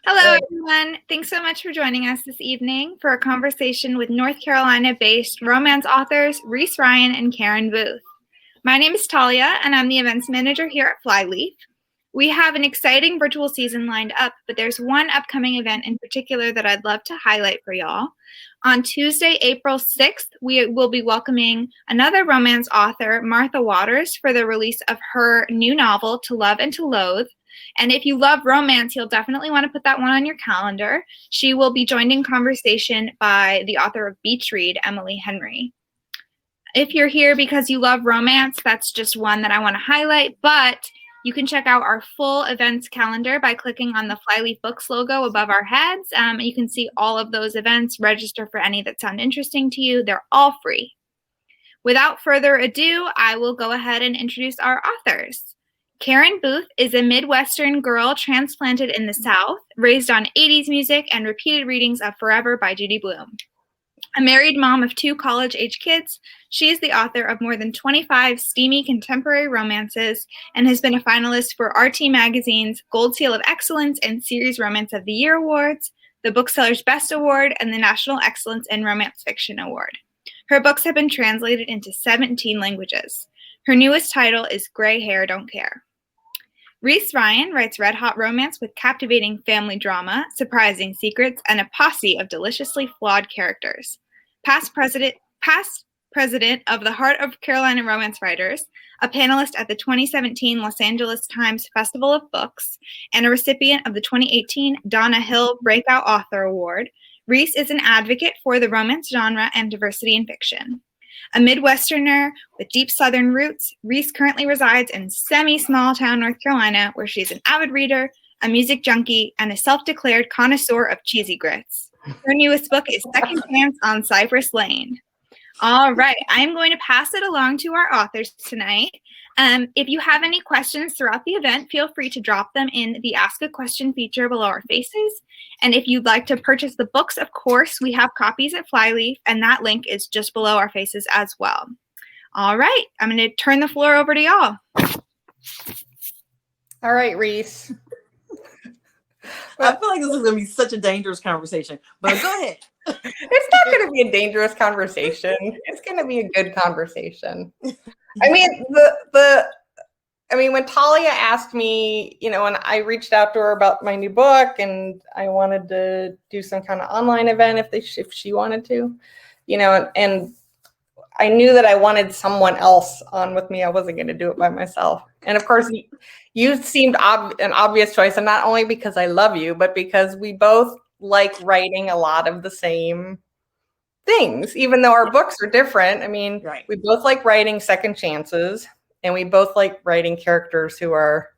Hello, everyone. Thanks so much for joining us this evening for a conversation with North Carolina-based romance authors Reese Ryan and Karen Booth. My name is Talia, and I'm the events manager here at Flyleaf. We have an exciting virtual season lined up, but there's one upcoming event in particular that I'd love to highlight for y'all. On Tuesday, April 6th, we will be welcoming another romance author, Martha Waters, for the release of her new novel, To Love and to Loathe. And if you love romance, you'll definitely want to put that one on your calendar. She will be joined in conversation by the author of Beach Read, Emily Henry. If you're here because you love romance, that's just one that I want to highlight, but you can check out our full events calendar by clicking on the Flyleaf Books logo above our heads. You can see all of those events, register for any that sound interesting to you. They're all free. Without further ado, I will go ahead and introduce our authors. Karen Booth is a Midwestern girl transplanted in the South, raised on 80s music and repeated readings of Forever by Judy Blume. A married mom of 2 college-age kids, she is the author of more than 25 steamy contemporary romances and has been a finalist for RT Magazine's Gold Seal of Excellence and Series Romance of the Year Awards, the Bookseller's Best Award, and the National Excellence in Romance Fiction Award. Her books have been translated into 17 languages. Her newest title is Gray Hair Don't Care. Reese Ryan writes red-hot romance with captivating family drama, surprising secrets, and a posse of deliciously flawed characters. Past president of the Heart of Carolina Romance Writers, a panelist at the 2017 Los Angeles Times Festival of Books, and a recipient of the 2018 Donna Hill Breakout Author Award, Reese is an advocate for the romance genre and diversity in fiction. A Midwesterner with deep Southern roots, Reese currently resides in semi-small town North Carolina, where she's an avid reader, a music junkie, and a self-declared connoisseur of cheesy grits. Her newest book is Second Chance on Cypress Lane. All right, I'm going to pass it along to our authors tonight. If you have any questions throughout the event, feel free to drop them in the Ask a Question feature below our faces. And if you'd like to purchase the books, of course, we have copies at Flyleaf, and that link is just below our faces as well. All right, I'm going to turn the floor over to y'all. All right, Reese. I feel like this is going to be such a dangerous conversation, but go ahead. It's not going to be a dangerous conversation. It's going to be a good conversation. I mean, when Talia asked me, when I reached out to her about my new book and I wanted to do some kind of online event if she wanted to, and I knew that I wanted someone else on with me. I wasn't going to do it by myself. And of course, you seemed an obvious choice, and not only because I love you, but because we both like writing a lot of the same things, even though our books are different. I mean, right. We both like writing second chances, and we both like writing characters who are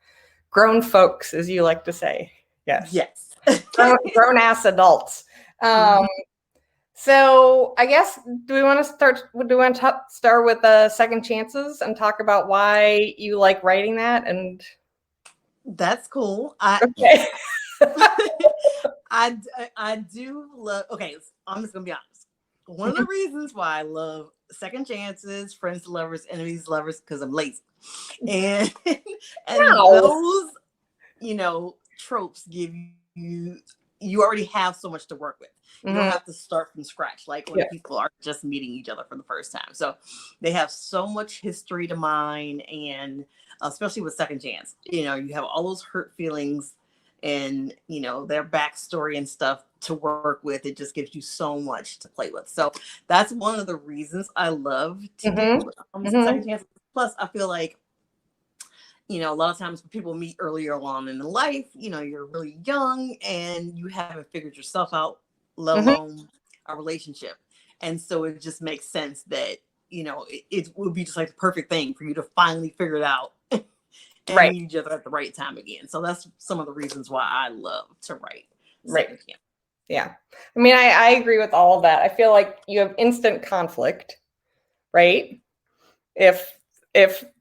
grown folks, as you like to say. Yes. grown ass adults. So I guess, do we want to start with second chances and talk about why you like writing that? And that's cool. Okay. I do love, okay, I'm just going to be honest. One of the reasons why I love second chances, friends to lovers, enemies to lovers, because I'm lazy. And those, tropes give you already have so much to work with. You don't have to start from scratch, like when people are just meeting each other for the first time. So they have so much history to mine, and especially with second chance, you have all those hurt feelings and, their backstory and stuff to work with. It just gives you so much to play with. So that's one of the reasons I love to do second chance. Plus, I feel like, a lot of times when people meet earlier on in life, you're really young and you haven't figured yourself out, let alone a relationship. And so it just makes sense that, it would be just like the perfect thing for you to finally figure it out and meet each other at the right time again. So that's some of the reasons why I love to write. Right. Yeah. I mean, I agree with all of that. I feel like you have instant conflict, right? If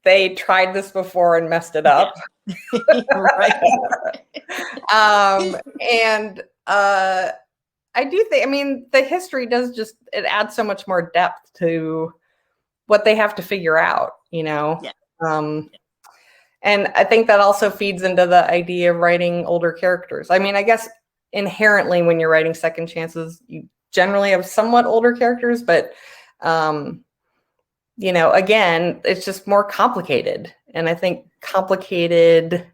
they tried this before and messed it up. And I do think, the history does it adds so much more depth to what they have to figure out, And I think that also feeds into the idea of writing older characters. I mean, I guess inherently when you're writing second chances, you generally have somewhat older characters, but you know, again, it's just more complicated. And I think complicated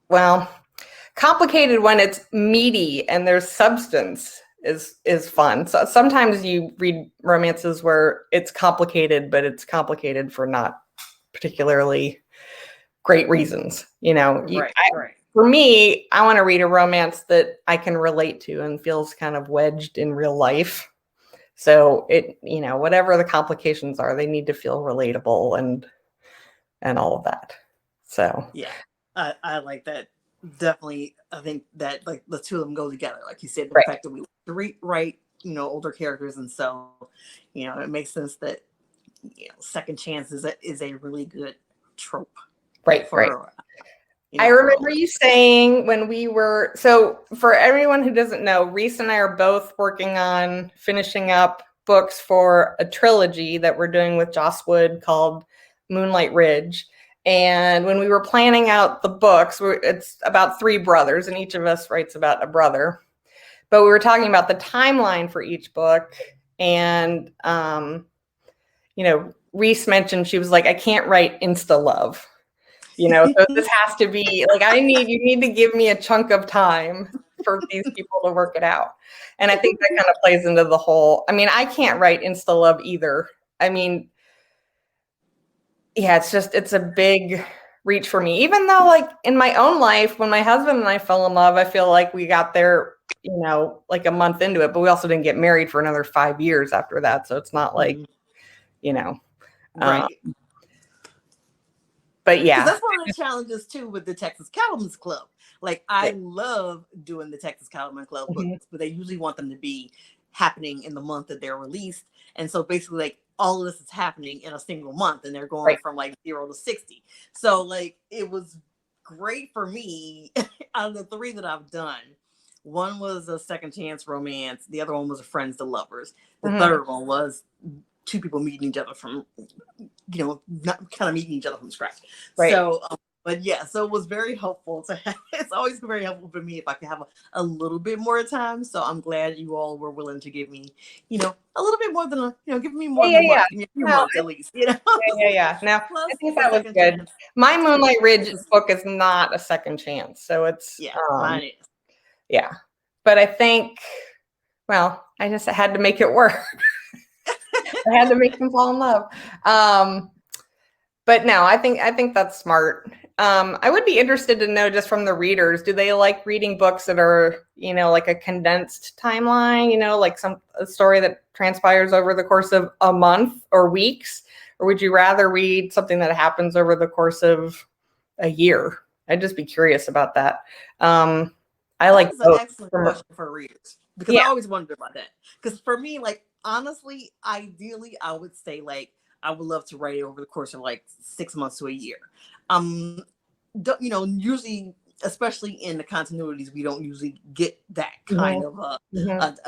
when it's meaty and there's substance is fun. So sometimes you read romances where it's complicated, but it's complicated for not particularly great reasons. You know, for me, I want to read a romance that I can relate to and feels kind of wedged in real life. So it, you know, whatever the complications are, they need to feel relatable and all of that. So yeah, I like that. Definitely, I think that like the two of them go together. Like you said, the fact that we write, you know, older characters, and so, you know, it makes sense that, you know, second chance is a really good trope. Right. You know, I remember you saying when we were, so for everyone who doesn't know, Reese and I are both working on finishing up books for a trilogy that we're doing with Joss Wood called Moonlight Ridge. And when we were planning out the books, it's about 3 brothers, and each of us writes about a brother. But we were talking about the timeline for each book. And, you know, Reese mentioned, she was like, I can't write insta love. You know, so this has to be like, you need to give me a chunk of time for these people to work it out. And I think that kind of plays into the whole, I mean, I can't write insta love either. I mean, yeah, it's a big reach for me, even though like in my own life, when my husband and I fell in love, I feel like we got there, you know, like a month into it, but we also didn't get married for another 5 years after that. So it's not like, you know, right. But yeah, that's one of the challenges too with the Texas Cattlemen's Club. Like I love doing the Texas Cattlemen's Club books, but they usually want them to be happening in the month that they're released. And so basically like all of this is happening in a single month, and they're going from like 0 to 60. So like it was great for me. Out of the 3 that I've done, one was a second chance romance. The other one was a friends to lovers. The third one was 2 people meeting each other from, you know, not kind of meeting each other from scratch. Right. So, but yeah, so it was very helpful to have, it's always very helpful for me if I can have a little bit more time. So I'm glad you all were willing to give me, you know, a little bit more than give me more than a month, a few months at least, you know. Now, I think that was good. Chance. My Moonlight Ridge book is not a second chance, so it's mine is. Yeah, but I think, well, I just had to make it work. I had to make them fall in love. But no, I think that's smart. I would be interested to know just from the readers, do they like reading books that are, you know, like a condensed timeline, you know, like a story that transpires over the course of a month or weeks? Or would you rather read something that happens over the course of a year? I'd just be curious about that. I like that's an excellent question for readers, because I always wondered about that. Because for me, like, honestly, ideally, I would say like I would love to write it over the course of like 6 months to a year. You know, usually, especially in the continuities, we don't usually get that kind of a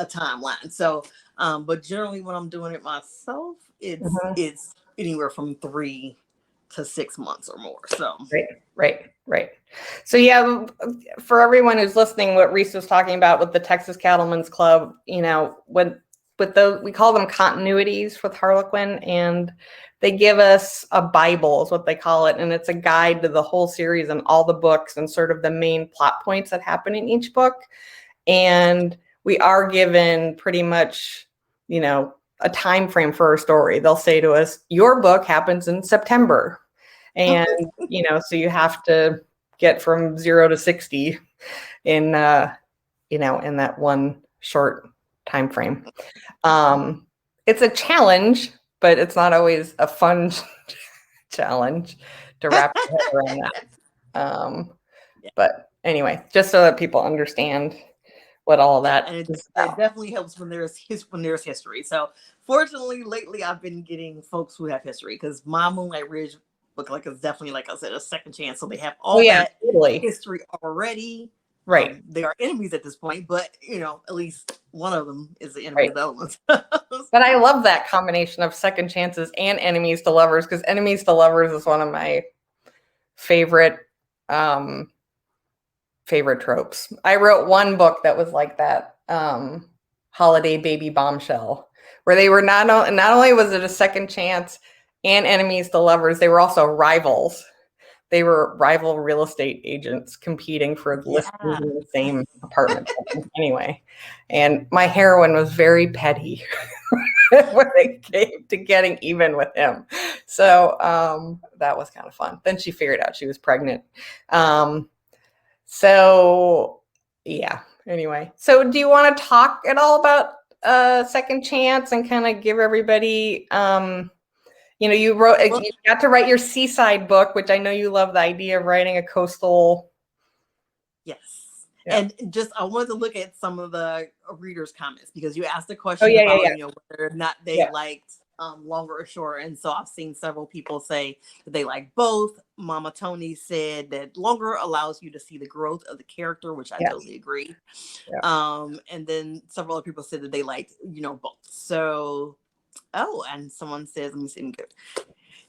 timeline. So, but generally, when I'm doing it myself, it's anywhere from 3 to 6 months or more. So right. So yeah, for everyone who's listening, what Reese was talking about with the Texas Cattlemen's Club, you know, with those, we call them continuities with Harlequin, and they give us a Bible is what they call it. And it's a guide to the whole series and all the books and sort of the main plot points that happen in each book. And we are given pretty much, you know, a time frame for our story. They'll say to us, your book happens in September. And, you know, so you have to get from 0 to 60 in, you know, in that one short time frame. It's a challenge, but it's not always a fun challenge to wrap your head around that. But anyway, just so that people understand what all that and it definitely helps when there's history. So fortunately, lately I've been getting folks who have history, because my Moonlight Ridge book like is definitely, like I said, a second chance. So they have all that history already. Right. They are enemies at this point, but you know, at least one of them is the enemy of the elements. But I love that combination of second chances and enemies to lovers, because enemies to lovers is one of my favorite favorite tropes. I wrote one book that was like that, holiday baby bombshell, where they were not only was it a second chance and enemies to lovers, they were also rivals. They were rival real estate agents competing for listings in the same apartment building. Anyway, and my heroine was very petty when it came to getting even with him. So that was kind of fun. Then she figured out she was pregnant. So yeah. Anyway, so do you want to talk at all about Second Chance and kind of give everybody, you got to write your seaside book, which I know you love the idea of writing a coastal. Yes. Yeah. And just, I wanted to look at some of the readers' comments because you asked the question about, whether or not they liked longer or shorter. And so I've seen several people say that they like both. Mama Tony said that longer allows you to see the growth of the character, which I totally agree. Yeah. And then several other people said that they liked, both. So, and someone says, let me see.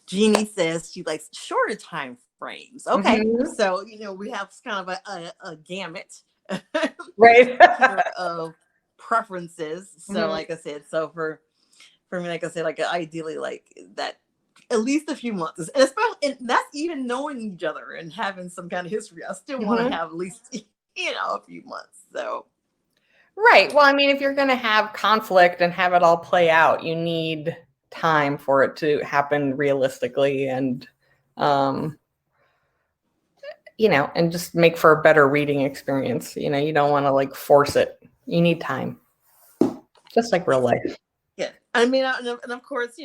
Jeannie says she likes shorter time frames. Okay. Mm-hmm. So, we have kind of a gamut right of preferences. So like I said, so for me, like I said, like ideally like that at least a few months, and especially, and that's even knowing each other and having some kind of history. I still want to have at least a few months. So right. Well, I mean, if you're going to have conflict and have it all play out, you need time for it to happen realistically and and just make for a better reading experience. You don't want to like force it. You need time, just like real life. Yeah, I mean, and of course,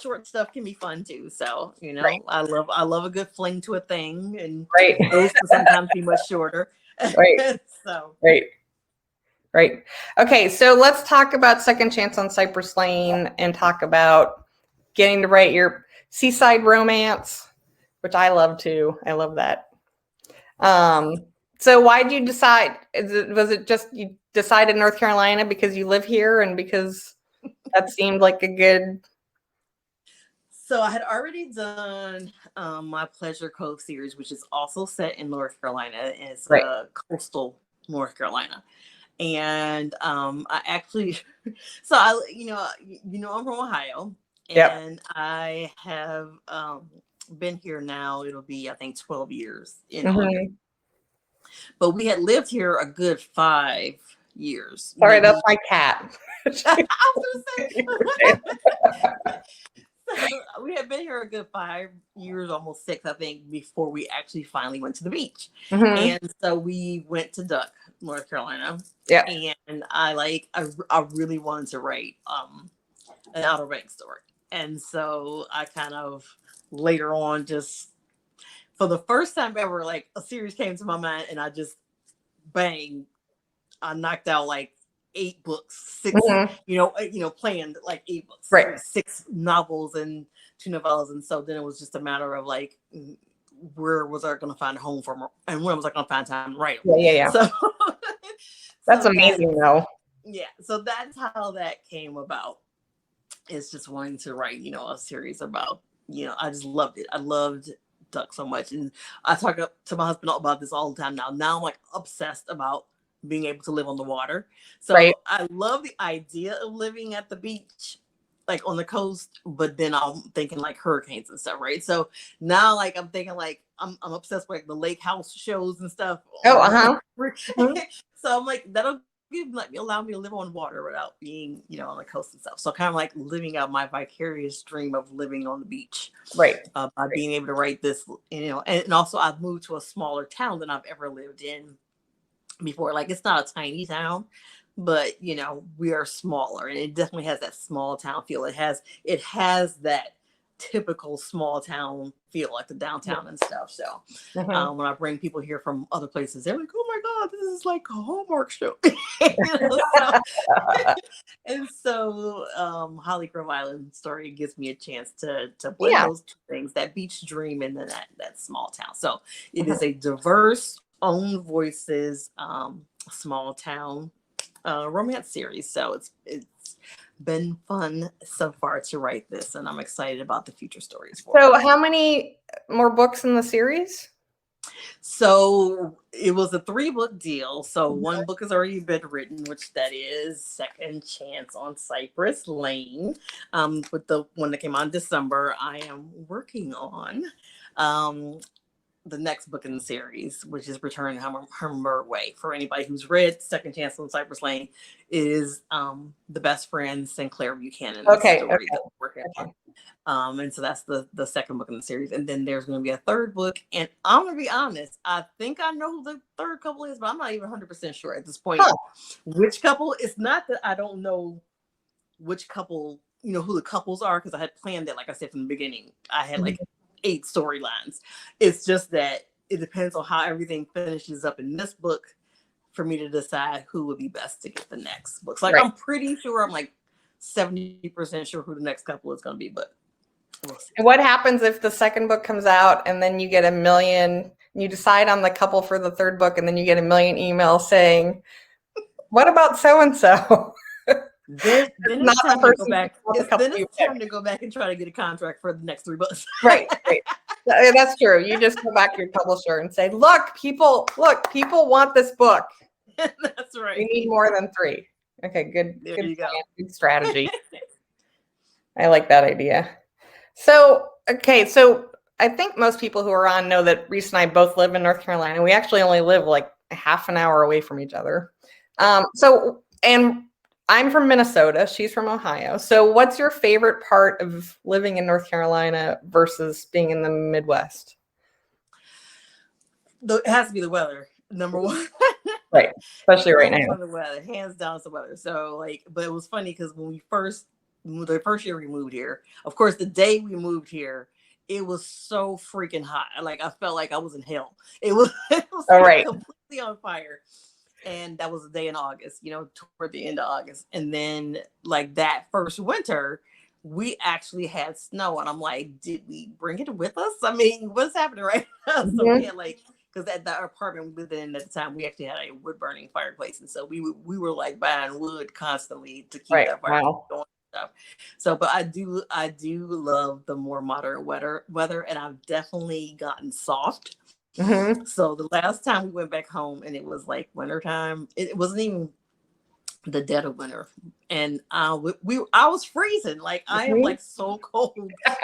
short stuff can be fun too. So, right. I love a good fling to a thing, and those can sometimes be much shorter. Right. So. Right. Okay, so let's talk about Second Chance on Cypress Lane and talk about getting to write your seaside romance, which I love too. I love that. So why did you decide? Was it just you decided North Carolina because you live here and because that seemed like a good? So I had already done my Pleasure Cove series, which is also set in North Carolina. It's coastal North Carolina. And I actually, so I'm from Ohio, and I have been here now. It'll be, I think, 12 years in August. But we had lived here a good 5 years. Sorry, that's my cat. I was gonna say. We had been here a good 5 years, almost 6, I think, before we actually finally went to the beach. And so we went to Duck, North Carolina. Yeah. And I really wanted to write an Outer Banks story. And so I kind of later on, just for the first time ever, like a series came to my mind, and I just bang, I knocked out like 8 books, 6, planned like 8 books, right? 6 novels and 2 novellas. And so then it was just a matter of like, where was I going to find a home for, and when was I going to find time to write them? Yeah. So that's amazing, though. Yeah. So that's how that came about. It's just wanting to write, a series about, I just loved it. I loved Duck so much. And I talk to my husband about this all the time now. Now I'm like obsessed about being able to live on the water. So I love the idea of living at the beach, like on the coast, but then I'm thinking like hurricanes and stuff, right? So now like I'm thinking like I'm obsessed with like the lake house shows and stuff. So I'm like, that'll allow me to live on water without being, on the coast and stuff. So kind of like living out my vicarious dream of living on the beach. Right. By being able to write this, and also I've moved to a smaller town than I've ever lived in before. Like, it's not a tiny town, but we are smaller, and it definitely has that small town feel. It has that typical small town feel, like the downtown and stuff. So when I bring people here from other places, they're like, oh my God, this is like a Hallmark show. And so Holly Grove Island story gives me a chance to blend those 2 things, that beach dream and then that small town. So it is a diverse, own voices, small town romance series. So it's been fun so far to write this, and I'm excited about the future stories for it. How many more books in the series? So it was a 3-book deal. So one book has already been written, which that is Second Chance on Cypress Lane. With the one that came out in December, I am working on the next book in the series, which is Return Hummingbird Way. For anybody who's read Second Chance on Cypress Lane, is the best friend Sinclair Buchanan's story that we're working on. And so that's the second book in the series. And then there's going to be a third book. And I'm going to be honest, I think I know who the third couple is, but I'm not even 100% sure at this point. Which couple? It's not that I don't know which couple, who the couples are, because I had planned it, like I said from the beginning. I had like 8 storylines. It's just that it depends on how everything finishes up in this book for me to decide who would be best to get the next books. Like, I'm pretty sure, I'm like 70% sure who the next couple is going to be, but we'll see. And what happens if the second book comes out and then you get 1 million, you decide on the couple for the third book, and then you get 1 million emails saying, what about so-and-so? Then it's time to go back. It's time to go back and try to get a contract for the next 3 books. Right. That's true. You just go back to your publisher and say, look, people want this book. That's right. We need more than 3. Okay, good. There you go. Good strategy. I like that idea. So I think most people who are on know that Reese and I both live in North Carolina. We actually only live like a half an hour away from each other. And I'm from Minnesota. She's from Ohio. So what's your favorite part of living in North Carolina versus being in the Midwest? It has to be the weather, number one. Right. Especially right now. The weather, hands down, it's the weather. So but it was funny because when the first year we moved here, of course, the day we moved here, it was so freaking hot. Like, I felt like I was in hell. It was completely on fire. And that was a day in August, toward the end of August. And then like that first winter, we actually had snow. And I'm like, did we bring it with us? I mean, what's happening right now? So we had because at the apartment we lived in at the time, we actually had a wood burning fireplace. And so we were like buying wood constantly to keep that fire going. Stuff. So, but I do love the more moderate weather, and I've definitely gotten soft. So the last time we went back home and it was like wintertime, it wasn't even the dead of winter, and I was freezing. Like, I am like so cold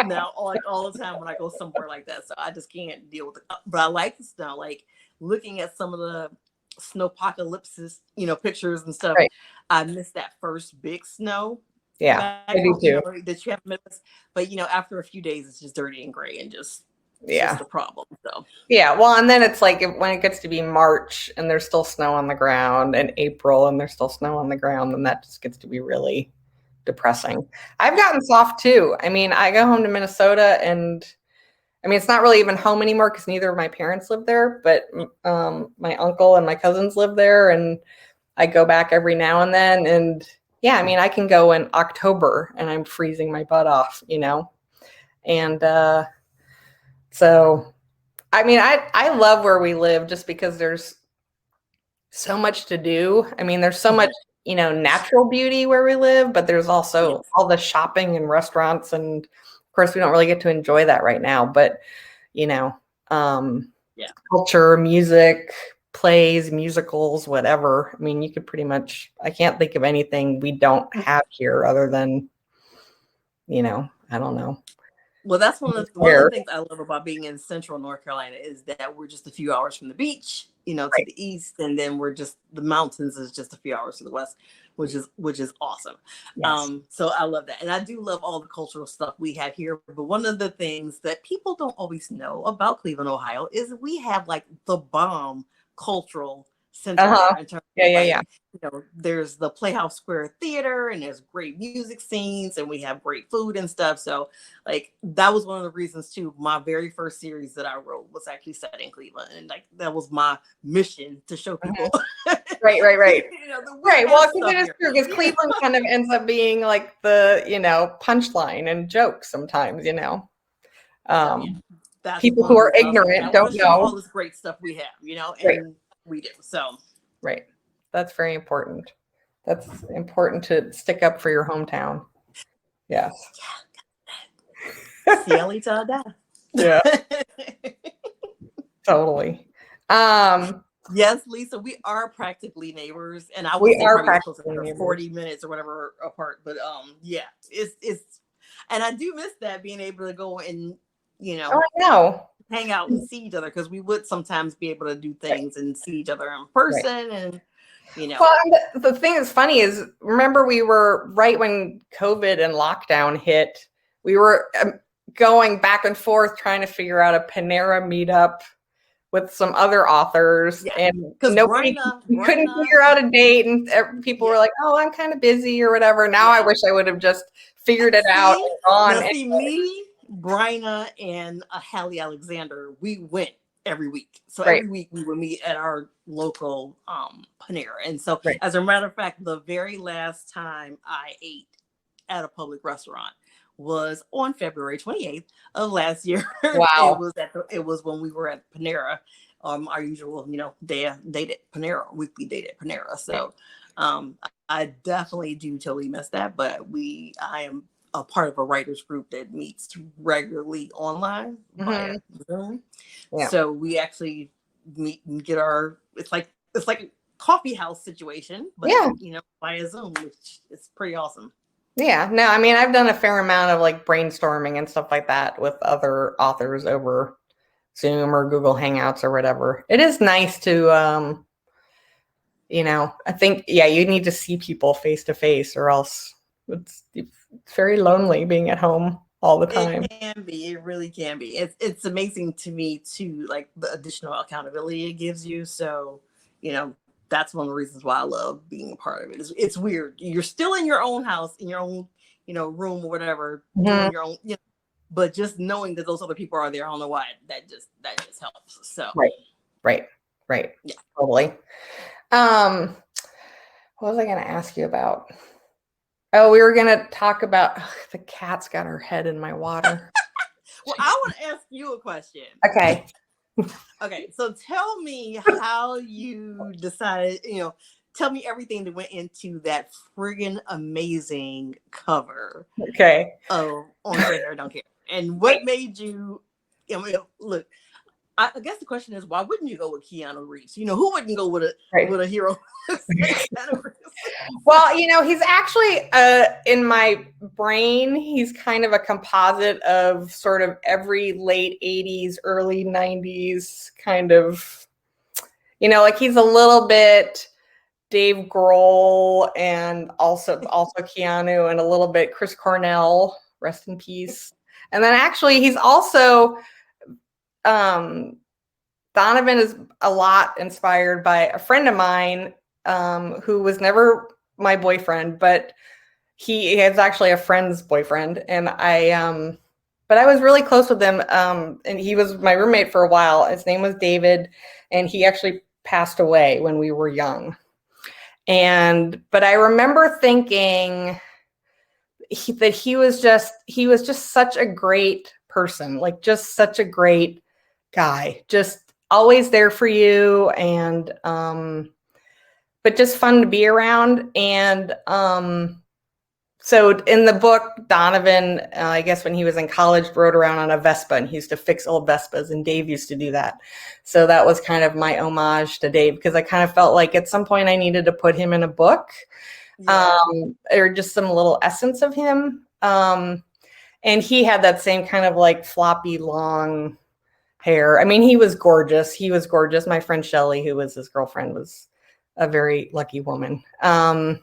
now, like all the time when I go somewhere like that. So I just can't deal with it. But I like the snow. Like, looking at some of the snowpocalypses, pictures and stuff. I missed that first big snow. Yeah, I do too. That you have missed, but after a few days, it's just dirty and gray and just the problem. So well, and then it's like when it gets to be March and there's still snow on the ground, and April and there's still snow on the ground, then that just gets to be really depressing. I've gotten soft too. I mean, I go home to Minnesota, and I mean, it's not really even home anymore because neither of my parents live there, but my uncle and my cousins live there, and I go back every now and then. And yeah, I mean, I can go in October and I'm freezing my butt off, and so, I mean, I love where we live just because there's so much to do. I mean, there's so much, natural beauty where we live, but there's also all the shopping and restaurants. And of course, we don't really get to enjoy that right now, but, culture, music, plays, musicals, whatever. I mean, you could pretty much, I can't think of anything we don't have here other than, I don't know. Well, that's one of the things I love about being in central North Carolina is that we're just a few hours from the beach, to the east, and then the mountains is just a few hours to the west, which is awesome. Yes. So I love that. And I do love all the cultural stuff we have here. But one of the things that people don't always know about Cleveland, Ohio is we have like the bomb cultural center. In terms of, there's the Playhouse Square Theater, and there's great music scenes, and we have great food and stuff. So like that was one of the reasons too. My very first series that I wrote was actually set in Cleveland, and like that was my mission to show people. Right. Well, because it is true, because Cleveland kind of ends up being like the punchline and joke sometimes. People who are ignorant don't know all this great stuff we have, and we do. So right. That's very important. That's important to stick up for your hometown. Yes. Cielita. Yeah. Totally. Yes, Lisa, we are practically neighbors, and I would We say are probably closer practically to neighbors. 40 minutes or whatever apart. But yeah, it's, and I do miss that, being able to go and Oh, I know. hang out and see each other, because we would sometimes be able to do things and see each other in person, and Well, and the thing that's funny is, remember, we were right when COVID and lockdown hit. We were going back and forth trying to figure out a Panera meetup with some other authors, and nobody couldn't figure out a date, and people were like, "Oh, I'm kind of busy" or whatever. Now I wish I would have just figured it out and gone. Now, see, me, Bryna, and Hallie Alexander, we went every week. So every week we would meet at our local Panera. And so, as a matter of fact, the very last time I ate at a public restaurant was on February 28th of last year. Wow. It was when we were at Panera, our usual, date at Panera, weekly date at Panera. So I definitely do totally miss that. But I am a part of a writers group that meets regularly online via Zoom. Yeah. So we actually meet and get it's like a coffee house situation, but via Zoom, which is pretty awesome. Yeah, no, I mean, I've done a fair amount of like brainstorming and stuff like that with other authors over Zoom or Google Hangouts or whatever. It is nice to, I think, you need to see people face to face, or else it's very lonely being at home all the time. It really can be. It's amazing to me too, like the additional accountability it gives you. So, that's one of the reasons why I love being a part of it. It's weird. You're still in your own house, in your own, room or whatever, doing your own, but just knowing that those other people are there, I don't know why, that just helps. So right. Yeah, totally. What was I going to ask you about? Oh, we were going to talk about the cat's got her head in my water. Well, I want to ask you a question. Okay. Okay, so tell me how you decided, tell me everything that went into that friggin' amazing cover. Okay. Oh, on Twitter, I don't care. And what made you, look, I guess the question is, why wouldn't you go with Keanu Reeves? Who wouldn't go with a hero? Well, he's actually, in my brain, he's kind of a composite of sort of every late 80s, early 90s kind of, like he's a little bit Dave Grohl and also Keanu, and a little bit Chris Cornell, rest in peace. And then actually he's also, Donovan is a lot inspired by a friend of mine, who was never my boyfriend, but he is actually a friend's boyfriend. And but I was really close with him. And he was my roommate for a while. His name was David, and he actually passed away when we were young. But I remember thinking that he was just such a great person, like just such a great guy, just always there for you, and but just fun to be around. And so in the book, Donovan, I guess when he was in college, rode around on a Vespa, and he used to fix old Vespas, and Dave used to do that. So that was kind of my homage to Dave, because I kind of felt like at some point I needed to put him in a book, or just some little essence of him. And he had that same kind of like floppy, long hair. I mean, he was gorgeous. My friend Shelly, who was his girlfriend, was a very lucky woman. Actually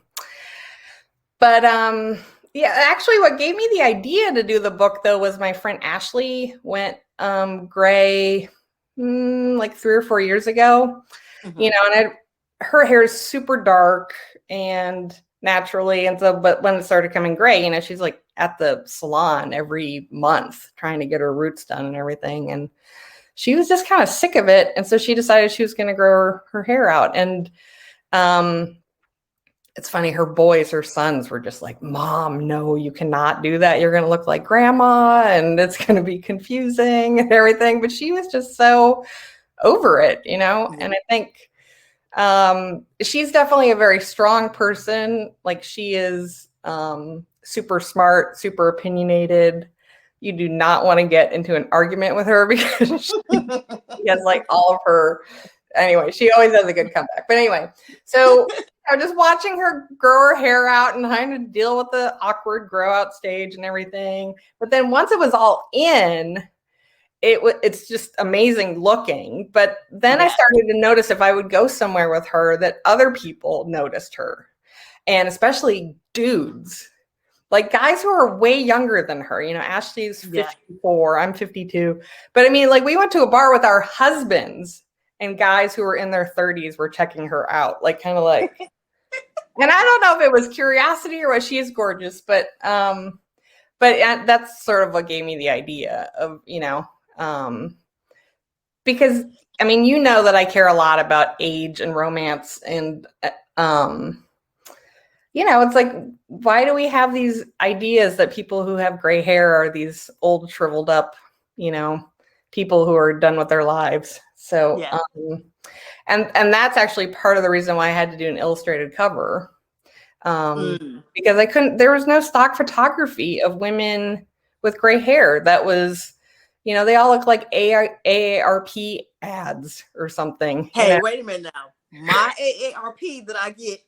what gave me the idea to do the book, though, was my friend Ashley went gray like 3 or 4 years ago. And her hair is super dark and naturally, and so, but when it started coming gray, she's like at the salon every month trying to get her roots done and everything, and she was just kind of sick of it, and so she decided she was going to grow her hair out. And it's funny, her sons were just like, "Mom, no, you cannot do that. You're going to look like grandma, and it's going to be confusing and everything." But she was just so over it, Mm-hmm. And I think she's definitely a very strong person. Like, she is super smart, super opinionated. You do not want to get into an argument with her, because she has like all of her anyway, she always has a good comeback. But anyway, so I'm just watching her grow her hair out and trying to deal with the awkward grow out stage and everything. But then once it was all in, it's just amazing looking. But then I started to notice if I would go somewhere with her that other people noticed her, and especially dudes. Like guys who are way younger than her, Ashley's 54, I'm 52. But I mean, like we went to a bar with our husbands and guys who were in their 30s were checking her out, like kind of like, and I don't know if it was curiosity or what, she is gorgeous, but that's sort of what gave me the idea of, because I mean, that I care a lot about age and romance and, it's like, why do we have these ideas that people who have gray hair are these old, shriveled up, people who are done with their lives? So, and that's actually part of the reason why I had to do an illustrated cover, because there was no stock photography of women with gray hair. That was, they all look like AARP ads or something. Hey, wait a minute now. My AARP that I get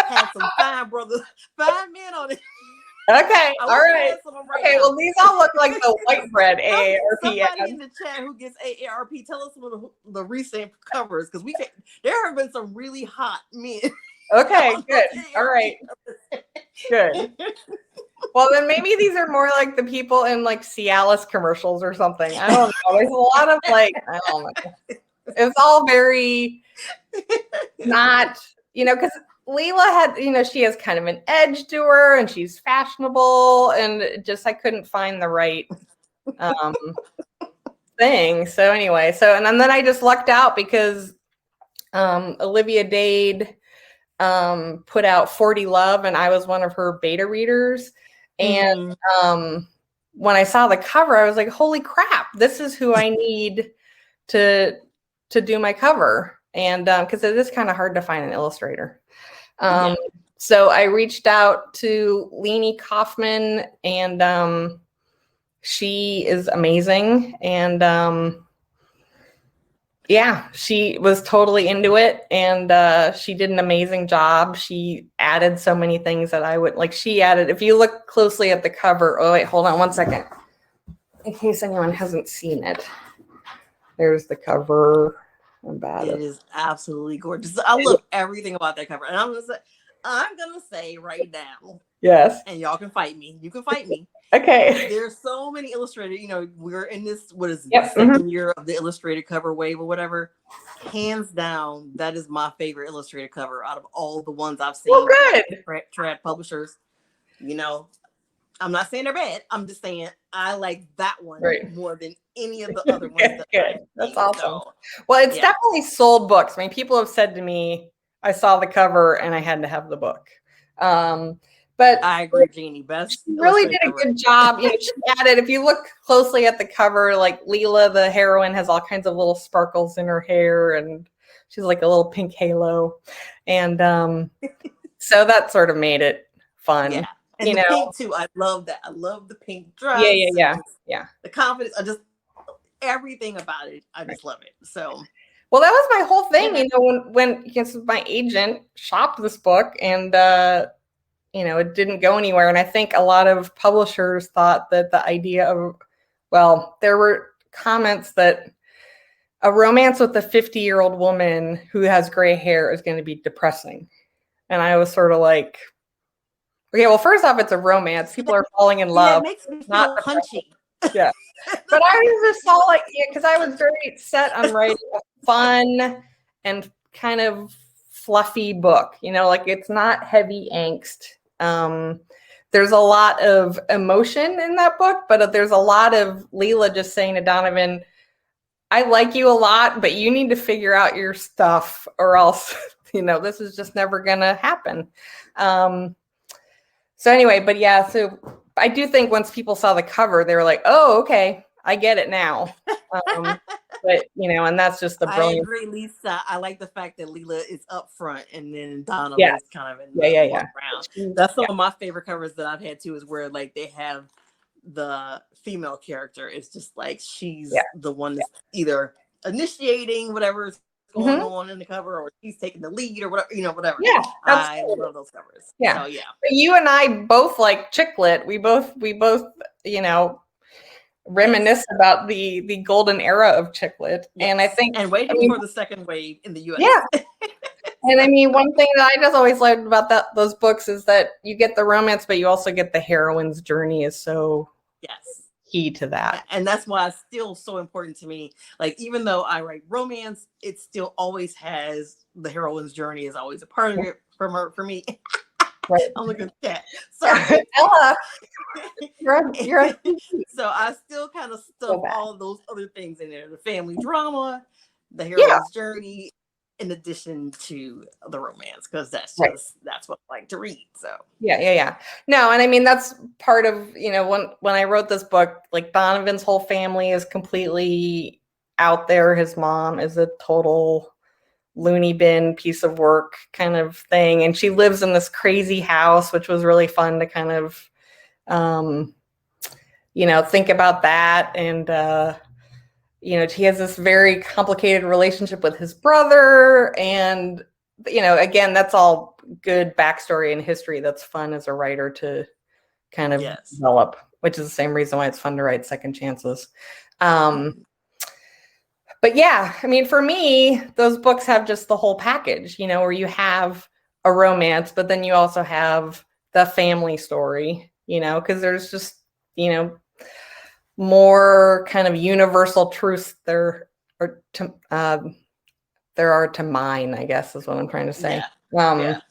had some fine men on it. Okay, all right. Okay, well, these all look like the white bread AARP. Somebody in the chat who gets AARP, tell us some of the recent covers, because there have been some really hot men. Okay, good. All right, good. Well, then maybe these are more like the people in like Cialis commercials or something. I don't know. There's a lot of like, I don't know. It's all very not, because Leela had, she has kind of an edge to her and she's fashionable, and just I couldn't find the right thing. So anyway, and then I just lucked out because Olivia Dade put out 40 Love, and I was one of her beta readers. And when I saw the cover, I was like, holy crap, this is who I need to do my cover. And because it is kind of hard to find an illustrator. So I reached out to Leanie Kaufman, and she is amazing. And she was totally into it, and she did an amazing job. She added so many things that I would like. She added, if you look closely at the cover, oh wait, hold on one second. In case anyone hasn't seen it. There's the cover. It is absolutely gorgeous. I love everything about that cover. And I'm gonna say right now. Yes. And y'all can fight me. You can fight me. Okay. There's so many illustrated, we're in this, what is it, the second year of the illustrated cover wave or whatever. Hands down, that is my favorite illustrated cover out of all the ones I've seen. Well, good. Trad publishers. I'm not saying they're bad. I'm just saying I like that one more than any of the other ones. That's awesome. So, well, it's definitely sold books. I mean, people have said to me, I saw the cover and I had to have the book. But I agree, Jeannie. Best. She really did a good job. She added, if you look closely at the cover, like Leela, the heroine, has all kinds of little sparkles in her hair, and she's like a little pink halo. And so that sort of made it fun. Yeah. And the pink too. I love that. I love the pink dress. Yeah. The confidence. Everything about it. I just love it. So. Well, that was my whole thing. When my agent shopped this book, and it didn't go anywhere. And I think a lot of publishers thought that the idea of, there were comments that a romance with a 50-year-old woman who has gray hair is going to be depressing. And I was sort of like, okay, well, first off, it's a romance. People are falling in love. It makes me feel punchy. Yeah. But I was just all like, because I was very set on writing a fun and kind of fluffy book. Like it's not heavy angst. There's a lot of emotion in that book, but there's a lot of Leela just saying to Donovan, I like you a lot, but you need to figure out your stuff or else, this is just never going to happen. So anyway, but so I do think once people saw the cover, they were like, oh, okay, I get it now. But, and that's just the brilliance. I agree, Lisa. I like the fact that Leela is up front and then Donovan is kind of in the background. That's some of my favorite covers that I've had too, is where like they have the female character. It's just like she's the one that's either initiating whatever's going on in the cover, or she's taking the lead, or whatever, whatever. Yeah, I love those covers. Yeah. So yeah. But you and I both like Chiclet. We both, reminisce about the golden era of Chiclet. Yes. And I think, waiting for the second wave in the US. Yeah. And I mean, one thing that I just always loved about those books is that you get the romance, but you also get the heroine's journey is so key to that. And that's why it's still so important to me. Like, even though I write romance, it still always has the heroine's journey is always a part of it for me. Right. I'm looking at that. Sorry. Ella, you're So I still kind of stuff all those other things in there: the family drama, the heroine's journey, in addition to the romance, because that's what I like to read. So yeah. No, and I mean that's part of when I wrote this book, like Donovan's whole family is completely out there. His mom is a total loony bin piece of work kind of thing, and she lives in this crazy house, which was really fun to kind of think about that. And he has this very complicated relationship with his brother, and again, that's all good backstory and history that's fun as a writer to kind of develop, which is the same reason why it's fun to write Second Chances. But yeah, I mean, for me, those books have just the whole package, where you have a romance, but then you also have the family story, because there's just, more kind of universal truths there are to mine, I guess is what I'm trying to say. And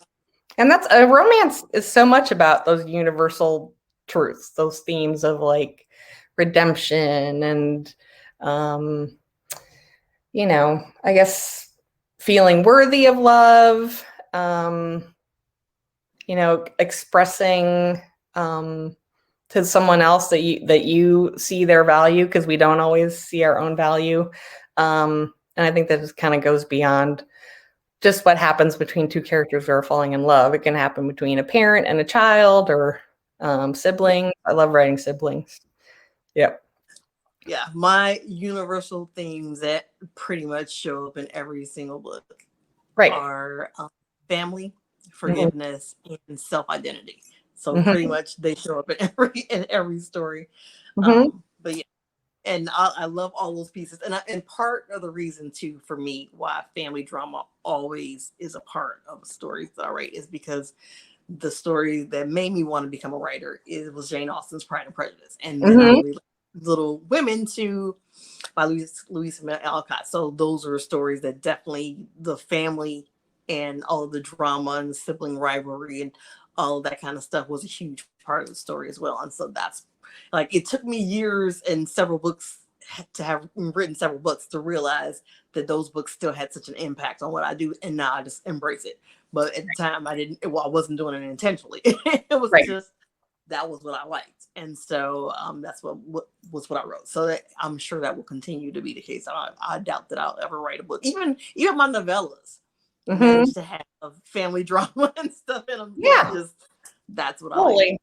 that's a romance is so much about those universal truths, those themes of like redemption and, I guess feeling worthy of love, expressing to someone else that you see their value, because we don't always see our own value. And I think that just kind of goes beyond just what happens between two characters who are falling in love. It can happen between a parent and a child, or siblings. I love writing siblings. Yep. Yeah, my universal themes that pretty much show up in every single book are family, forgiveness, and self-identity. So pretty much they show up in every story. But yeah, and I love all those pieces. And part of the reason too for me why family drama always is a part of the stories that I write is because the story that made me want to become a writer was Jane Austen's Pride and Prejudice, and then I really Little Women by Louisa May Alcott. So those are stories that definitely the family and all of the drama and the sibling rivalry and all of that kind of stuff was a huge part of the story as well. And so that's like, it took me years and several books to have written several books to realize that those books still had such an impact on what I do. And now I just embrace it. But at the time I wasn't doing it intentionally. It was just, that was what I liked. And so that's what was what I wrote. So that I'm sure that will continue to be the case. I doubt that I'll ever write a book. Even my novellas managed to have family drama and stuff in them. Yeah. That's what I like.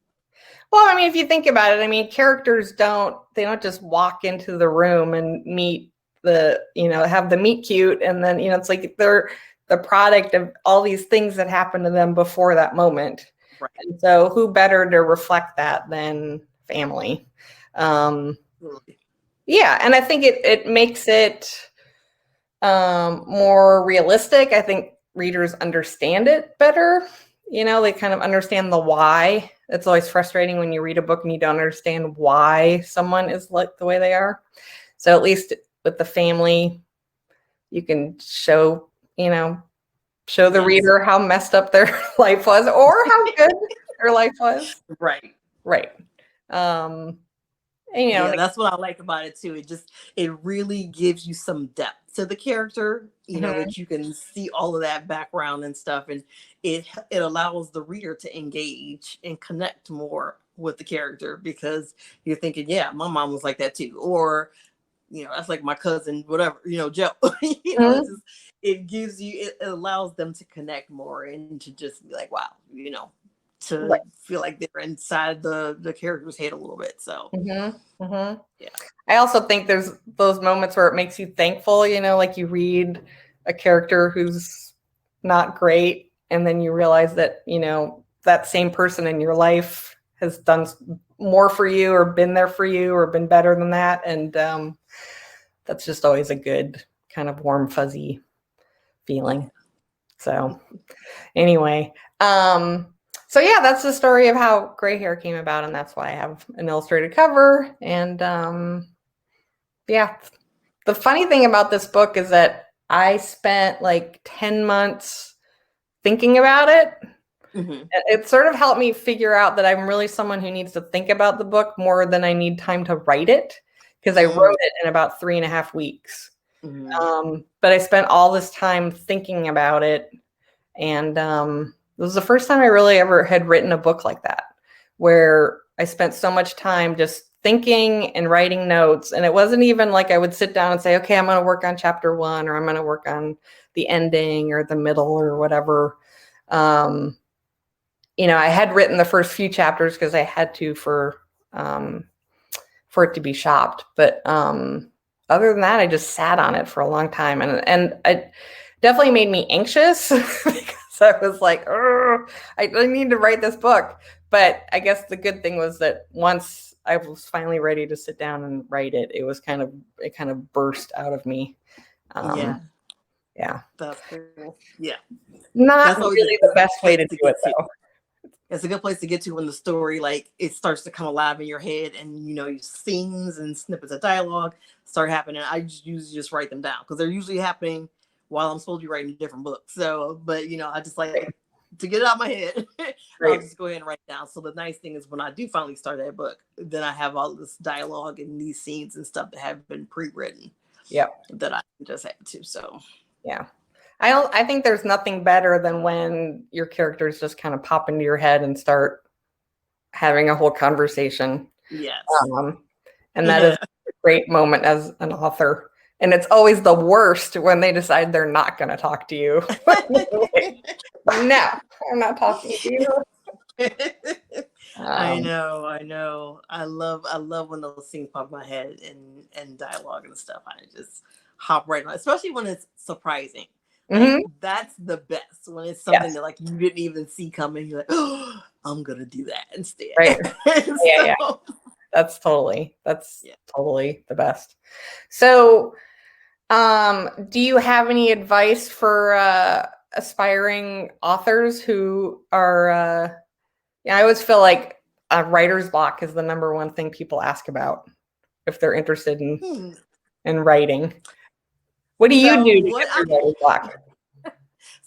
Well, I mean, if you think about it, I mean, characters don't just walk into the room and meet have the meet cute. And then, it's like they're the product of all these things that happen to them before that moment. Right. And so who better to reflect that than family? Yeah. And I think it makes it more realistic. I think readers understand it better. They kind of understand the why. It's always frustrating when you read a book and you don't understand why someone is like the way they are. So at least with the family, you can show the reader how messed up their life was or how good their life was. Right. That's what I like about it too. It really gives you some depth to the character, that you can see all of that background and stuff. And it allows the reader to engage and connect more with the character because you're thinking, yeah, my mom was like that too. Or, that's like my cousin, whatever, Joe, it allows them to connect more and to just be like, wow, to feel like they're inside the character's head a little bit. So yeah. I also think there's those moments where it makes you thankful, like you read a character who's not great, and then you realize that, that same person in your life has done more for you or been there for you or been better than that. And that's just always a good kind of warm, fuzzy feeling. So anyway, so yeah, that's the story of how Gray Hair came about, and that's why I have an illustrated cover. And yeah, the funny thing about this book is that I spent like 10 months thinking about it. Mm-hmm. It sort of helped me figure out that I'm really someone who needs to think about the book more than I need time to write it, because I wrote it in about 3.5 weeks. Mm-hmm. But I spent all this time thinking about it, and it was the first time I really ever had written a book like that, where I spent so much time just thinking and writing notes. And it wasn't even like I would sit down and say, okay, I'm going to work on chapter 1, or I'm going to work on the ending or the middle or whatever. I had written the first few chapters because I had to for it to be shopped. But other than that, I just sat on it for a long time, and it definitely made me anxious because I was like, I need to write this book. But I guess the good thing was that once I was finally ready to sit down and write it, it kind of burst out of me. Yeah. That's cool. Yeah. That's really the best way to do it, though. It's a good place to get to when the story, like, it starts to come alive in your head, and scenes and snippets of dialogue start happening. I usually just write them down because they're usually happening while I'm supposed to be writing a different book. So, but I just like to get it out of my head. I'll just go ahead and write it down. So the nice thing is when I do finally start that book, then I have all this dialogue and these scenes and stuff that have been pre-written. Yeah, that I just have to. So yeah. I think there's nothing better than when your characters just kind of pop into your head and start having a whole conversation. Yes. And that is a great moment as an author. And it's always the worst when they decide they're not going to talk to you. No, I'm not talking to you. I know. I love when those scenes pop in my head and dialogue and stuff. I just hop right on, especially when it's surprising. Like, that's the best, when it's something that like you didn't even see coming. You're like, oh, I'm gonna do that instead. Right. Yeah. That's totally the best. So do you have any advice for aspiring authors who are I always feel like a writer's block is the number one thing people ask about if they're interested in writing. What do you do to get through writer's block?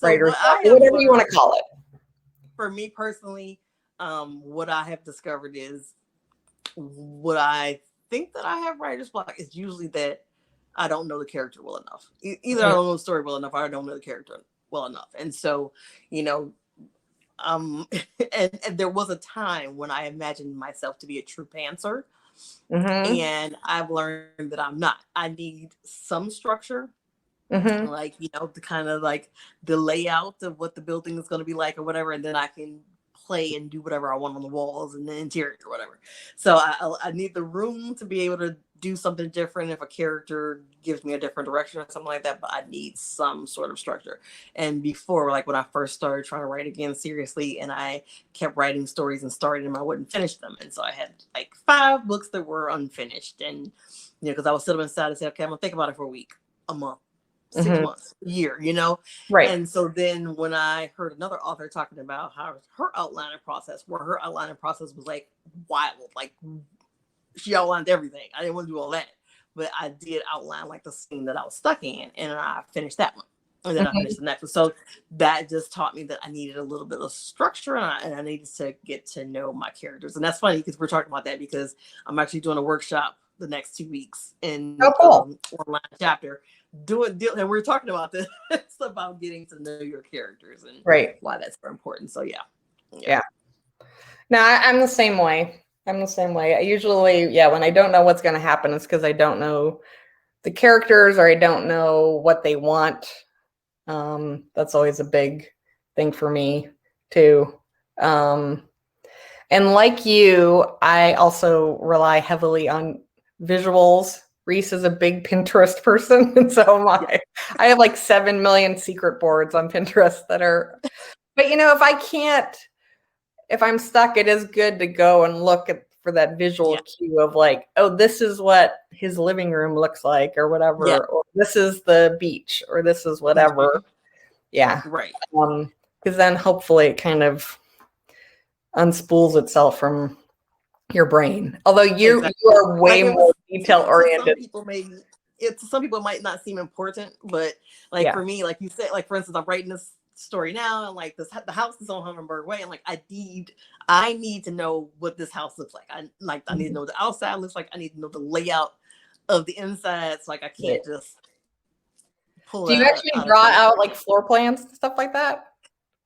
Writer's block, whatever you want to call it. For me personally, what I have discovered is what I think that I have writer's block is usually that I don't know the character well enough. Either I don't know the story well enough, or I don't know the character well enough. And so, and there was a time when I imagined myself to be a true pantser. And I've learned that I'm not. I need some structure, like, the kind of like the layout of what the building is going to be like or whatever. And then I can play and do whatever I want on the walls and the interior or whatever. So I need the room to be able to do something different if a character gives me a different direction or something like that, but I need some sort of structure. And before, like when I first started trying to write again seriously, and I kept writing stories and started them, I wouldn't finish them. And so I had like 5 books that were unfinished. And, because I was sitting inside and say, okay, I'm gonna think about it for a week, a month, 6 months, a year, Right. And so then when I heard another author talking about how her outlining process, where her outlining process was like wild, like she outlined everything. I didn't want to do all that, but I did outline like the scene that I was stuck in, and I finished that one, and then I finished the next one. So that just taught me that I needed a little bit of structure, and I needed to get to know my characters. And that's funny because we're talking about that because I'm actually doing a workshop the next 2 weeks in Online Chapter, and we're talking about this. It's about getting to know your characters and why that's so important. So yeah. No, I'm the same way. I usually, when I don't know what's going to happen, it's because I don't know the characters or I don't know what they want. That's always a big thing for me too. And like you, I also rely heavily on visuals, Reese is a big Pinterest person, and so am I. I have like 7 million secret boards on Pinterest that are, but if I'm stuck, it is good to go and look for that visual cue of like, oh, this is what his living room looks like or whatever, or this is the beach or this is whatever. Yeah. Right. Because then hopefully it kind of unspools itself from your brain. Although you are way more detail oriented. Some people might not seem important, but like for me, like you said, like for instance, I'm writing this story now, and like the house is on Hummingbird Way, and like I need to know what this house looks like. I need to know what the outside looks like. I need to know the layout of the inside. So like I can't just pull. Do you actually draw out like floor plans and stuff like that?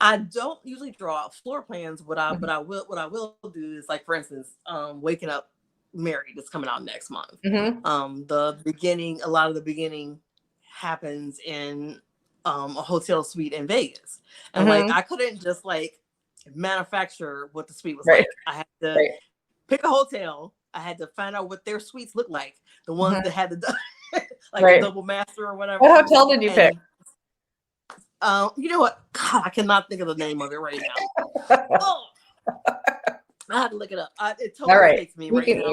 I don't usually draw out floor plans. What I will do is, like, for instance, Waking Up Married is coming out next month. A lot of the beginning happens in a hotel suite in Vegas, and like I couldn't just like manufacture what the suite was like. I had to pick a hotel. I had to find out what their suites look like, the ones that had the a double master or whatever. What hotel did you pick? You know what? God, I cannot think of the name of it right now. I had to look it up. It totally takes me right now.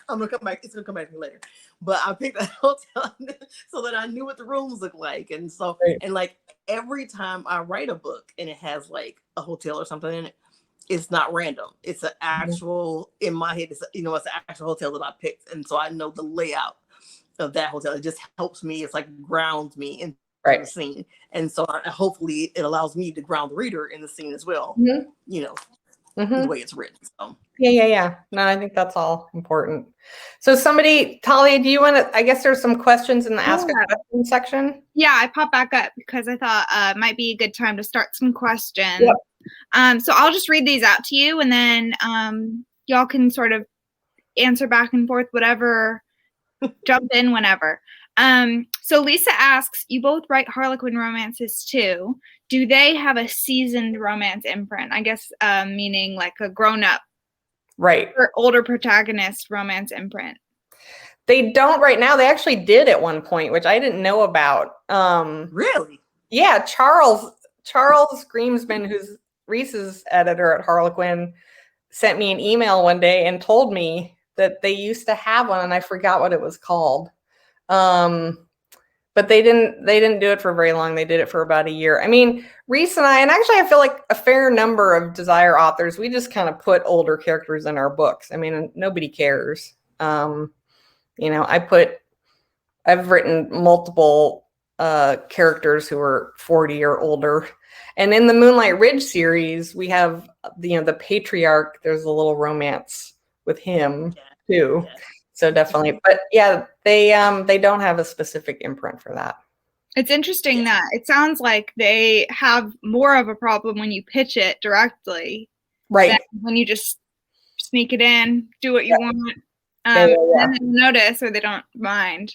I'm gonna come back. It's gonna come back to me later. But I picked a hotel so that I knew what the rooms looked like, and so and like every time I write a book and it has like a hotel or something in it, it's not random. It's an actual in my head. It's an actual hotel that I picked, and so I know the layout of that hotel. It just helps me. It's like grounds me in the scene, and so hopefully it allows me to ground the reader in the scene as well. The way it's written. So. Yeah. No, I think that's all important. So Talia, do you want to? I guess there's some questions in the ask a question section. Yeah, I popped back up because I thought it might be a good time to start some questions. So I'll just read these out to you, and then y'all can sort of answer back and forth, whatever. Jump in whenever. So Lisa asks, you both write Harlequin romances too. Do they have a seasoned romance imprint? I guess meaning like a grown-up, or older protagonist romance imprint. They don't right now. They actually did at one point, which I didn't know about. Really? Yeah, Charles Greemsman, who's Reese's editor at Harlequin, sent me an email one day and told me that they used to have one, and I forgot what it was called. But they didn't do it for very long. They did it for about a year. I mean, Reese and I feel like a fair number of Desire authors, we just kind of put older characters in our books. I mean, nobody cares. I've written multiple characters who are 40 or older. And in the Moonlight Ridge series, we have, the patriarch, there's a little romance with him too. So definitely, but yeah, they don't have a specific imprint for that. It's interesting that it sounds like they have more of a problem when you pitch it directly, than when you just sneak it in, do what you want, and they notice or they don't mind.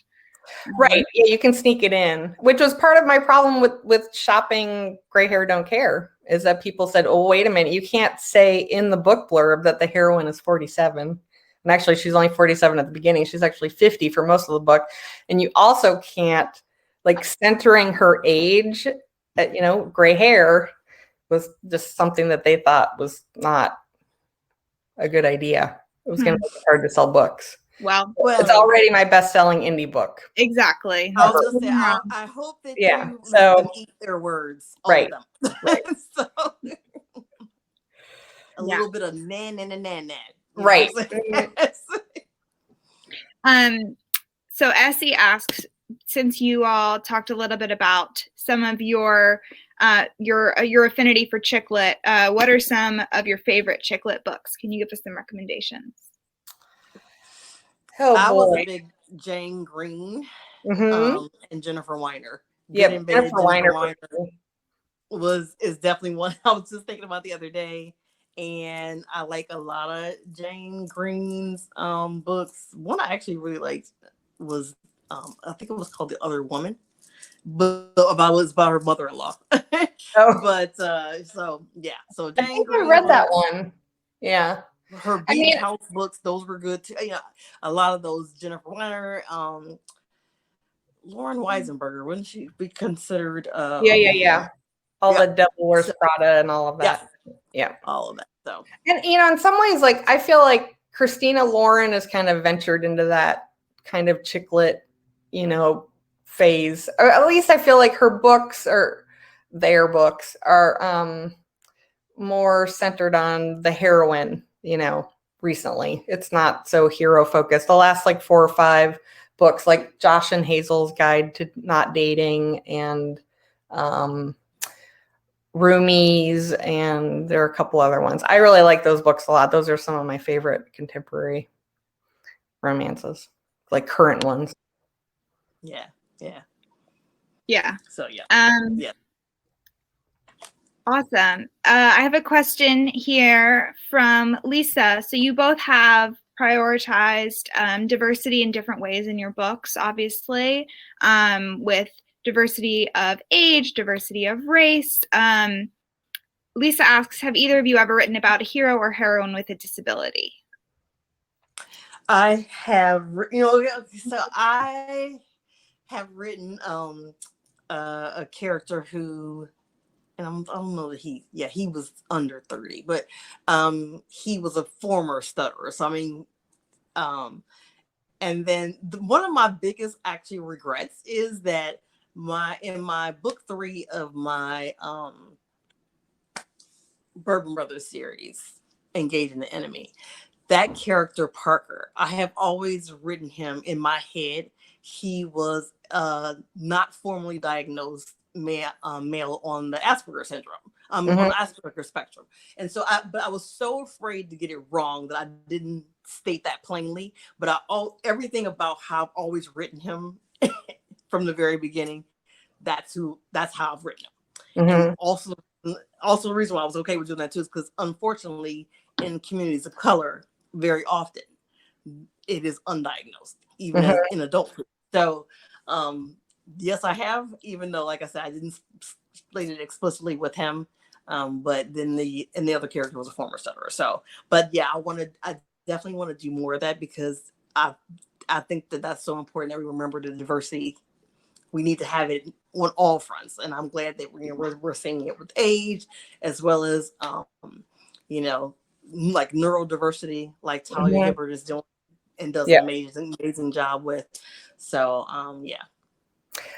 Right? Yeah, you can sneak it in, which was part of my problem with shopping Gray Hair Don't Care, is that people said, "Oh, wait a minute, you can't say in the book blurb that the heroine is 47." And actually, she's only 47 at the beginning. She's actually 50 for most of the book. And you also can't, like, centering her age at, gray hair was just something that they thought was not a good idea. It was going to be hard to sell books. Well, it's already my best-selling indie book. Exactly. I was gonna say, I hope that you let them eat their words. All of them. So, a little bit of nan. Right. So Essie asks, since you all talked a little bit about some of your affinity for Chiclet, what are some of your favorite Chiclet books? Can you give us some recommendations? I was a big Jane Green and Jennifer Weiner. Jennifer Weiner is definitely one I was just thinking about the other day. And I like a lot of Jane Green's books. One I actually really liked was I think it was called The Other Woman, but about her mother-in-law. So Jane I Green, read that one. Yeah. Her Beach House books, those were good too. A lot of those Jennifer Weiner, Lauren Weisenberger, wouldn't she be considered? Yeah. All the Devil Wears Prada and all of that. Yeah. All of that. So, and in some ways, like I feel like Christina Lauren has kind of ventured into that kind of Chiclet, phase. Or at least I feel like her books or their books are more centered on the heroine, recently. It's not so hero focused. The last like 4 or 5 books, like Josh and Hazel's Guide to Not Dating and Roomies, and there are a couple other ones. I really like those books a lot. Those are some of my favorite contemporary romances, like current ones. Yeah. So yeah. Awesome. I have a question here from Lisa. So you both have prioritized diversity in different ways in your books, obviously, with diversity of age, diversity of race. Lisa asks, have either of you ever written about a hero or heroine with a disability? I have, so I have written a character who, and I don't know that he was under 30, but he was a former stutterer. So, and then one of my biggest actually regrets is that in my book 3 of my Bourbon Brothers series, Engaging the Enemy, that character Parker, I have always written him in my head. He was not formally diagnosed male on the Asperger syndrome, on the Asperger spectrum. And so but I was so afraid to get it wrong that I didn't state that plainly. But everything about how I've always written him from the very beginning, that's how I've written him. And also the reason why I was okay with doing that too is because unfortunately in communities of color, very often it is undiagnosed, even in adulthood. So yes, I have, even though, like I said, I didn't state it explicitly with him. But then the other character was a former stutterer. So, but yeah, I definitely want to do more of that because I think that's so important that we remember the diversity. We need to have it on all fronts, and I'm glad that we're seeing it with age as well as like neurodiversity, like Talia Hibbert is doing and does an amazing job with. So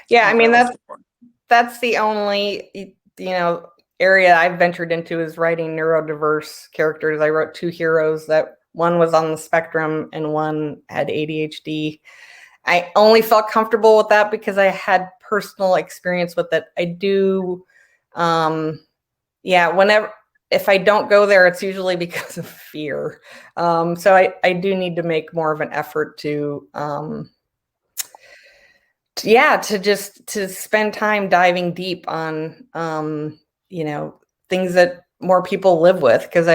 yeah, I mean that's the only area I've ventured into is writing neurodiverse characters. I wrote 2 heroes that one was on the spectrum and one had ADHD. I only felt comfortable with that because I had personal experience with it. I do, if I don't go there, it's usually because of fear. So I do need to make more of an effort to spend time diving deep on, things that more people live with. Because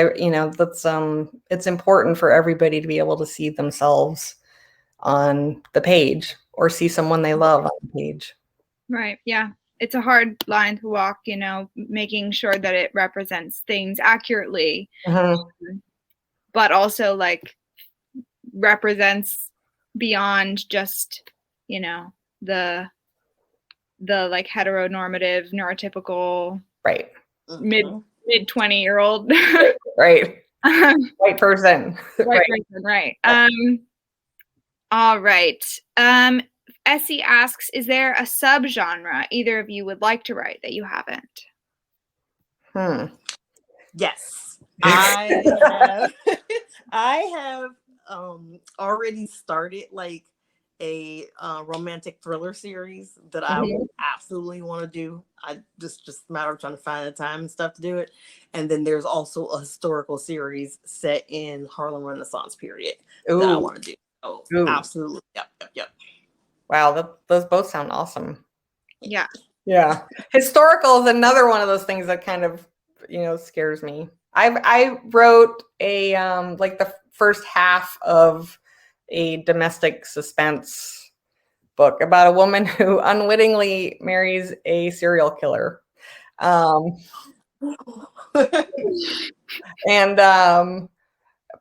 it's important for everybody to be able to see themselves on the page or see someone they love on the page. Right. Yeah. It's a hard line to walk, making sure that it represents things accurately, but also like represents beyond just, the like heteronormative, neurotypical, right, mid 20-year-old, right, white person, right. All right. Essie asks, is there a subgenre either of you would like to write that you haven't? Yes, I have already started like a romantic thriller series that I absolutely want to do. I just a matter of trying to find the time and stuff to do it. And then there's also a historical series set in Harlem Renaissance period that I want to do. Oh, absolutely. Yep. Wow, those both sound awesome. Yeah. Historical is another one of those things that kind of, scares me. I wrote a like the first half of a domestic suspense book about a woman who unwittingly marries a serial killer. And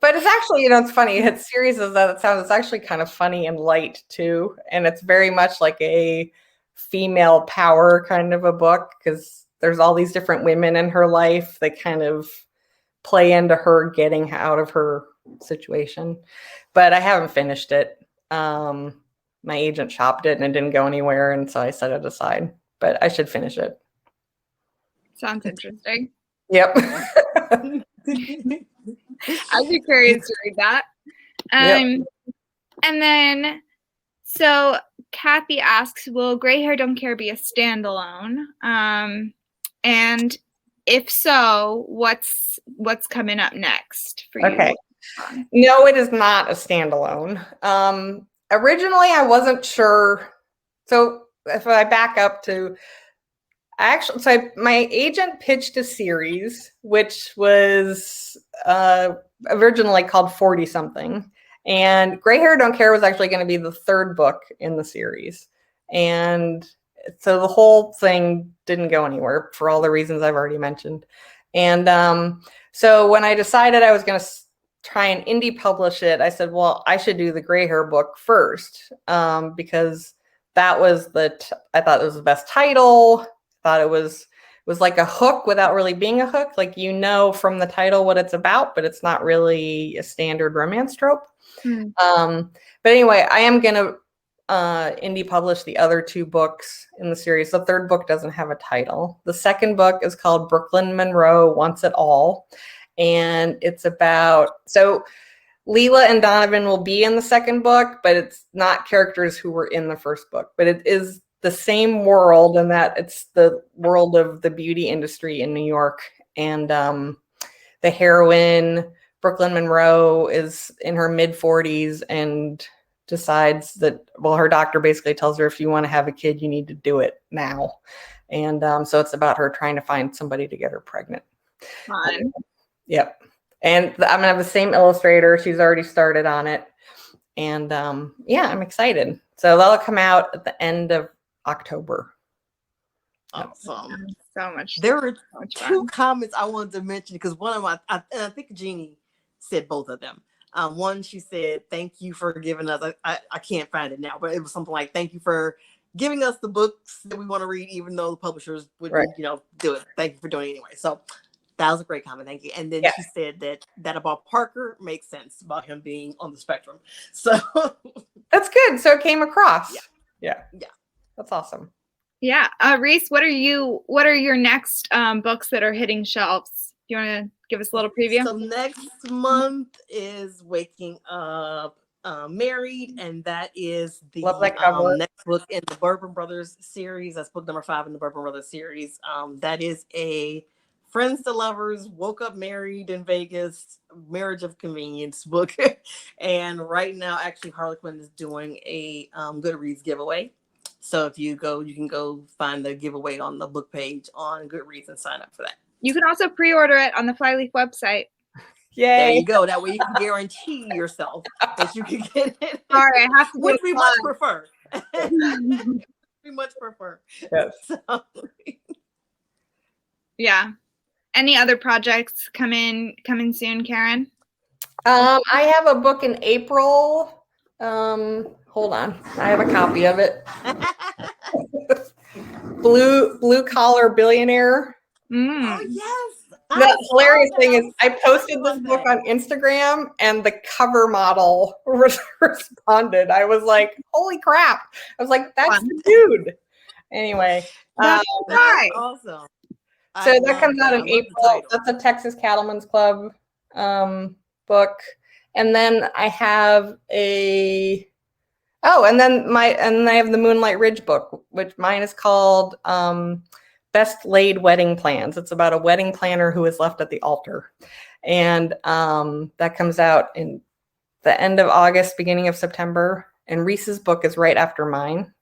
But it's actually, it's funny. Its series is that it's actually kind of funny and light too, and it's very much like a female power kind of a book because there's all these different women in her life that kind of play into her getting out of her situation. But I haven't finished it. My agent shopped it and it didn't go anywhere, and so I set it aside. But I should finish it. Sounds interesting. Yep. I'd be curious to read that. And then, so Kathy asks, will Gray Hair Don't Care be a standalone? And if so, what's coming up next for you? Okay. No, it is not a standalone. Originally, I wasn't sure. So if I back up to my agent pitched a series, which was originally called 40 something. And Gray Hair Don't Care was actually going to be the third book in the series. And so the whole thing didn't go anywhere for all the reasons I've already mentioned. And so when I decided I was going to try and indie publish it, I said, well, I should do the Gray Hair book first because that was I thought it was the best title. Thought it was like a hook without really being a hook. Like, from the title what it's about, but it's not really a standard romance trope. But anyway, I am going to indie publish the other two books in the series. The third book doesn't have a title. The second book is called Brooklyn Monroe Wants It All. And it's about, so Leela and Donovan will be in the second book, but it's not characters who were in the first book, but it is the same world, in that it's the world of the beauty industry in New York. And the heroine, Brooklyn Monroe, is in her mid-40s and decides that, well, her doctor basically tells her, if you want to have a kid, you need to do it now. And so it's about her trying to find somebody to get her pregnant. Fun. Yep. And I'm going to have the same illustrator. She's already started on it. And I'm excited. So that'll come out at the end of October. Awesome. So much. There were two comments I wanted to mention because one of my, I think Jeannie said both of them. One, she said, thank you for giving us, I can't find it now, but it was something like, thank you for giving us the books that we want to read, even though the publishers would, do it. Thank you for doing it anyway. So that was a great comment. Thank you. And then she said that about Parker makes sense about him being on the spectrum. So that's good. So it came across. Yeah. That's awesome. Yeah. Reese, what are your next books that are hitting shelves? Do you want to give us a little preview? So next month is Waking Up Married, and that is the next book in the Bourbon Brothers series. That's book number 5 in the Bourbon Brothers series. That is a Friends to Lovers, Woke Up Married in Vegas, Marriage of Convenience book. And right now, actually, Harlequin is doing a Goodreads giveaway. So if you go, you can go find the giveaway on the book page on Goodreads and sign up for that. You can also pre-order it on the Flyleaf website. Yay. There you go. That way you can guarantee yourself that you can get it. Sorry, I have to. Which we much prefer. We much prefer. Yes. So. Yeah. Any other projects coming soon, Karen? I have a book in April. Hold on. I have a copy of it. Blue Collar Billionaire. Oh, yes. The hilarious thing is I posted this book on Instagram and the cover model responded. I was like, holy crap. I was like, that's the dude. Anyway. That's right. Awesome. So that comes out in April. That's a Texas Cattlemen's Club book. And then I have I have the Moonlight Ridge book, which mine is called Best Laid Wedding Plans. It's about a wedding planner who is left at the altar. And that comes out in the end of August, beginning of September. And Reese's book is right after mine,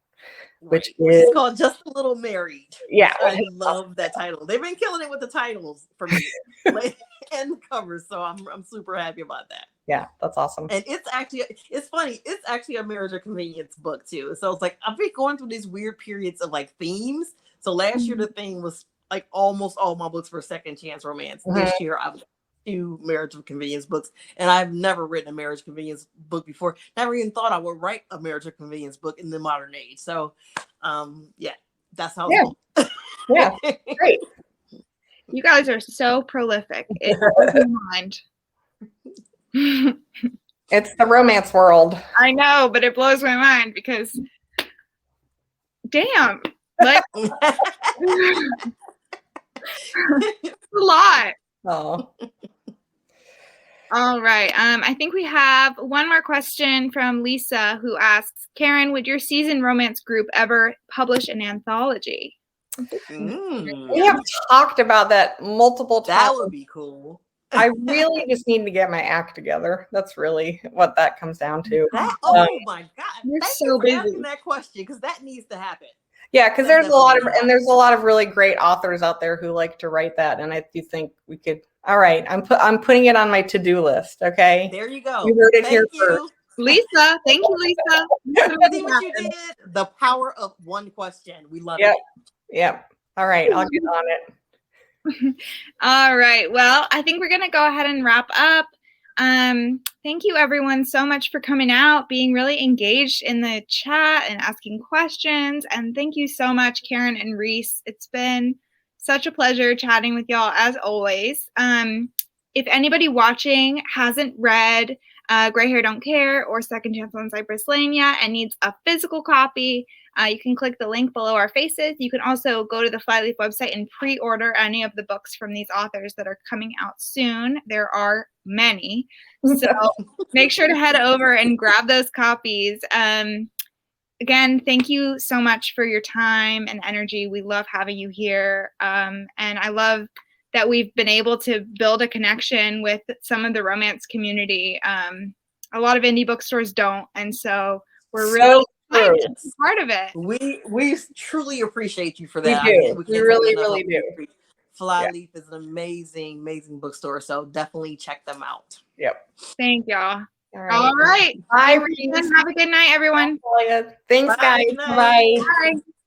which is called Just a Little Married. Yeah. I love that title. They've been killing it with the titles for me and the covers. So I'm super happy about that. Yeah, that's awesome. And it's funny. It's actually a marriage or convenience book too. So it's like, I've been going through these weird periods of like themes. So last year the theme was like almost all my books were second chance romance. This year I was few marriage of convenience books, and I've never written a marriage convenience book before. Never even thought I would write a marriage of convenience book in the modern age. So, yeah, that's how. Yeah, yeah, great. You guys are so prolific. It blows my mind. It's the romance world. I know, but it blows my mind because, damn, like, it's a lot. Oh. All right. I think we have one more question from Lisa, who asks, Karen, would your seasoned romance group ever publish an anthology? We have talked about that multiple times. That would be cool. I really just need to get my act together. That's really what that comes down to. Oh my God. You're Thank so you for busy. asking that question, because that needs to happen. Yeah, because there's a lot of really great authors out there who like to write that, and I do think we could. All right, I'm putting it on my to-do list. Okay, there you go. You heard it here first. Lisa, thank you, Lisa. See what you did? The power of one question. We love Yep. it. Yep. All right, I'll get on it. All right. Well, I think we're going to go ahead and wrap up. Thank you everyone so much for coming out, being really engaged in the chat and asking questions. And thank you so much, Karen and Reese. It's been such a pleasure chatting with y'all as always. If anybody watching hasn't read Gray Hair Don't Care or Second Chance on Cypress Lane yet and needs a physical copy, you can click the link below our faces. You can also go to the Flyleaf website and pre-order any of the books from these authors that are coming out soon. There are many. So make sure to head over and grab those copies. Again, thank you so much for your time and energy. We love having you here. And I love that we've been able to build a connection with some of the romance community. A lot of indie bookstores don't. And so we're really excited to be part of it. We truly appreciate you for that. We do. We really, really do. Flyleaf is an amazing, amazing bookstore. So definitely check them out. Yep. Thank y'all. All right. Bye, Have a good night, everyone. Thanks, Bye, guys. good night. Bye. Bye.